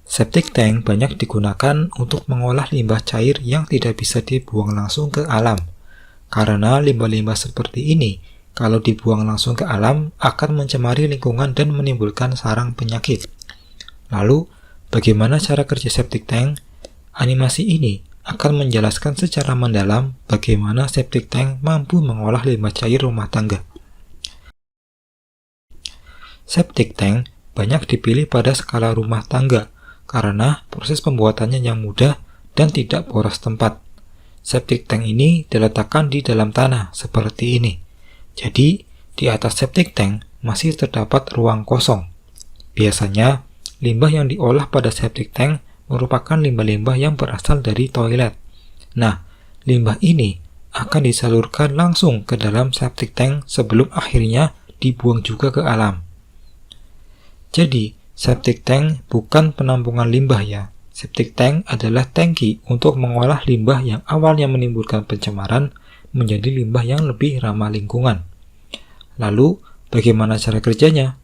Septic tank banyak digunakan untuk mengolah limbah cair yang tidak bisa dibuang langsung ke alam. Karena limbah-limbah seperti ini, kalau dibuang langsung ke alam, akan mencemari lingkungan dan menimbulkan sarang penyakit. Lalu, bagaimana cara kerja septic tank? Animasi ini akan menjelaskan secara mendalam bagaimana septic tank mampu mengolah limbah cair rumah tangga. Septic tank banyak dipilih pada skala rumah tangga karena proses pembuatannya yang mudah dan tidak boros tempat. Septic tank ini diletakkan di dalam tanah seperti ini. Jadi, di atas septic tank masih terdapat ruang kosong. Biasanya, limbah yang diolah pada septic tank merupakan limbah-limbah yang berasal dari toilet. Nah, limbah ini akan disalurkan langsung ke dalam septic tank sebelum akhirnya dibuang juga ke alam. Jadi, septic tank bukan penampungan limbah ya. Septic tank adalah tangki untuk mengolah limbah yang awalnya menimbulkan pencemaran menjadi limbah yang lebih ramah lingkungan. Lalu, bagaimana cara kerjanya?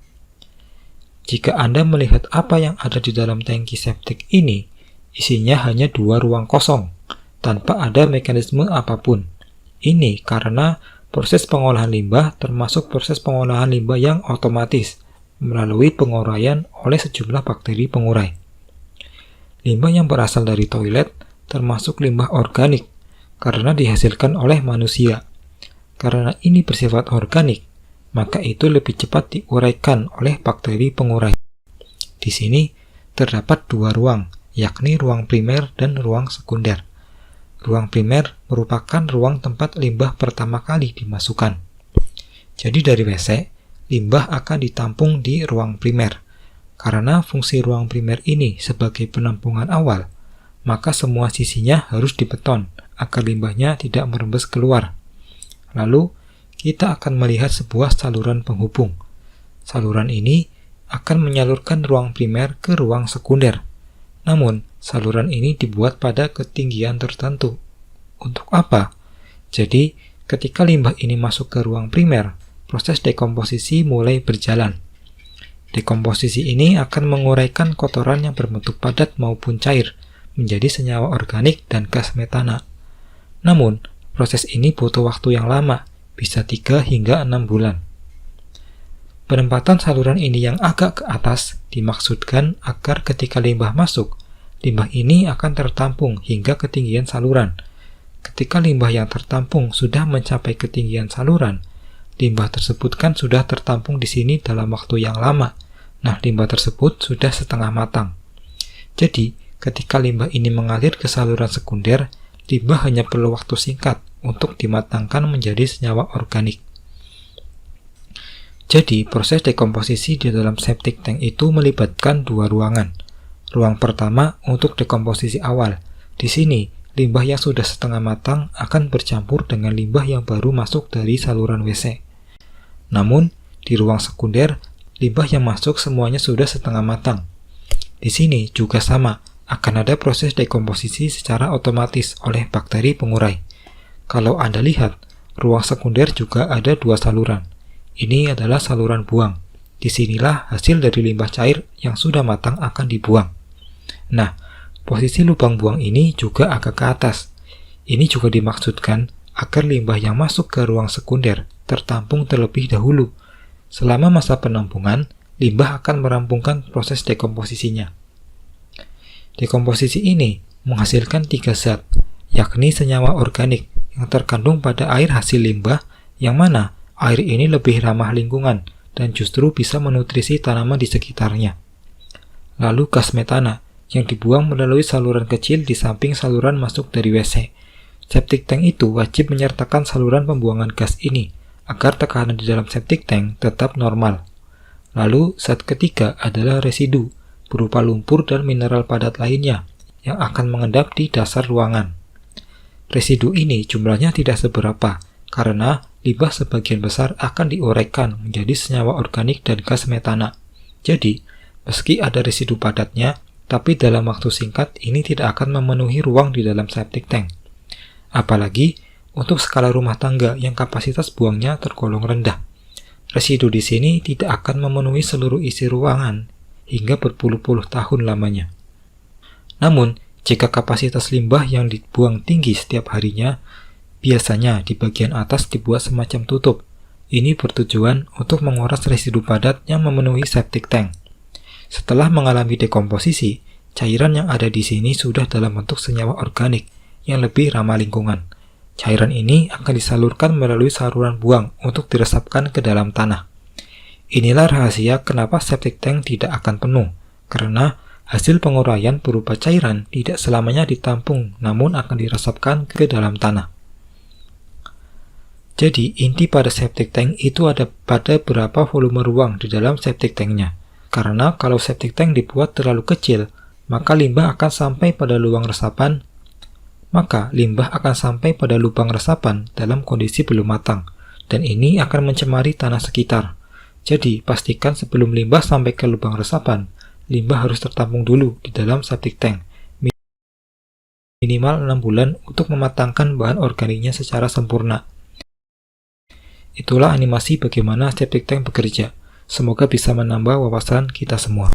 Jika Anda melihat apa yang ada di dalam tangki septic ini, isinya hanya 2 ruang kosong, tanpa ada mekanisme apapun. Ini karena proses pengolahan limbah termasuk proses pengolahan limbah yang otomatis, melalui penguraian oleh sejumlah bakteri pengurai. Limbah yang berasal dari toilet termasuk limbah organik karena dihasilkan oleh manusia. Karena ini bersifat organik, maka itu lebih cepat diuraikan oleh bakteri pengurai. Di sini terdapat 2 ruang, yakni ruang primer dan ruang sekunder. Ruang primer merupakan ruang tempat limbah pertama kali dimasukkan. Jadi dari WC, limbah akan ditampung di ruang primer. Karena fungsi ruang primer ini sebagai penampungan awal, maka semua sisinya harus dibeton agar limbahnya tidak merembes keluar. Lalu, kita akan melihat sebuah saluran penghubung. Saluran ini akan menyalurkan ruang primer ke ruang sekunder. Namun, saluran ini dibuat pada ketinggian tertentu. Untuk apa? Jadi, ketika limbah ini masuk ke ruang primer, proses dekomposisi mulai berjalan. Dekomposisi ini akan menguraikan kotoran yang berbentuk padat maupun cair menjadi senyawa organik dan gas metana. Namun, proses ini butuh waktu yang lama, bisa 3 hingga 6 bulan. Penempatan saluran ini yang agak ke atas dimaksudkan agar ketika limbah masuk, limbah ini akan tertampung hingga ketinggian saluran. Ketika limbah yang tertampung sudah mencapai ketinggian saluran, limbah tersebut kan sudah tertampung di sini dalam waktu yang lama. Nah, limbah tersebut sudah setengah matang. Jadi, ketika limbah ini mengalir ke saluran sekunder, limbah hanya perlu waktu singkat untuk dimatangkan menjadi senyawa organik. Jadi, proses dekomposisi di dalam septic tank itu melibatkan 2 ruangan. Ruang pertama untuk dekomposisi awal. Di sini, limbah yang sudah setengah matang akan bercampur dengan limbah yang baru masuk dari saluran WC. Namun, di ruang sekunder, limbah yang masuk semuanya sudah setengah matang. Di sini juga sama, akan ada proses dekomposisi secara otomatis oleh bakteri pengurai. Kalau Anda lihat, ruang sekunder juga ada 2 saluran. Ini adalah saluran buang. Disinilah hasil dari limbah cair yang sudah matang akan dibuang. Nah, posisi lubang buang ini juga agak ke atas. Ini juga dimaksudkan agar limbah yang masuk ke ruang sekunder tertampung terlebih dahulu. Selama masa penampungan, limbah akan merampungkan proses dekomposisinya. Dekomposisi ini menghasilkan 3 zat, yakni senyawa organik yang terkandung pada air hasil limbah, yang mana air ini lebih ramah lingkungan dan justru bisa menutrisi tanaman di sekitarnya. Lalu gas metana yang dibuang melalui saluran kecil di samping saluran masuk dari WC. Septic tank itu wajib menyertakan saluran pembuangan gas ini agar tekanan di dalam septic tank tetap normal. Lalu zat ketiga adalah residu berupa lumpur dan mineral padat lainnya yang akan mengendap di dasar ruangan. Residu ini jumlahnya tidak seberapa karena limbah sebagian besar akan diuraikan menjadi senyawa organik dan gas metana. Jadi, meski ada residu padatnya, tapi dalam waktu singkat ini tidak akan memenuhi ruang di dalam septic tank. Apalagi untuk skala rumah tangga yang kapasitas buangnya tergolong rendah. Residu di sini tidak akan memenuhi seluruh isi ruangan hingga berpuluh-puluh tahun lamanya. Namun, jika kapasitas limbah yang dibuang tinggi setiap harinya, biasanya di bagian atas dibuat semacam tutup. Ini bertujuan untuk menguras residu padat yang memenuhi septic tank. Setelah mengalami dekomposisi, cairan yang ada di sini sudah dalam bentuk senyawa organik yang lebih ramah lingkungan. Cairan ini akan disalurkan melalui saluran buang untuk diresapkan ke dalam tanah. Inilah rahasia kenapa septic tank tidak akan penuh, karena hasil penguraian berupa cairan tidak selamanya ditampung, namun akan diresapkan ke dalam tanah. Jadi, inti pada septic tank itu ada pada berapa volume ruang di dalam septic tanknya. Karena kalau septic tank dibuat terlalu kecil, maka limbah akan sampai pada lubang resapan dalam kondisi belum matang, dan ini akan mencemari tanah sekitar. Jadi, pastikan sebelum limbah sampai ke lubang resapan, limbah harus tertampung dulu di dalam septic tank, minimal 6 bulan untuk mematangkan bahan organiknya secara sempurna. Itulah animasi bagaimana septic tank bekerja. Semoga bisa menambah wawasan kita semua.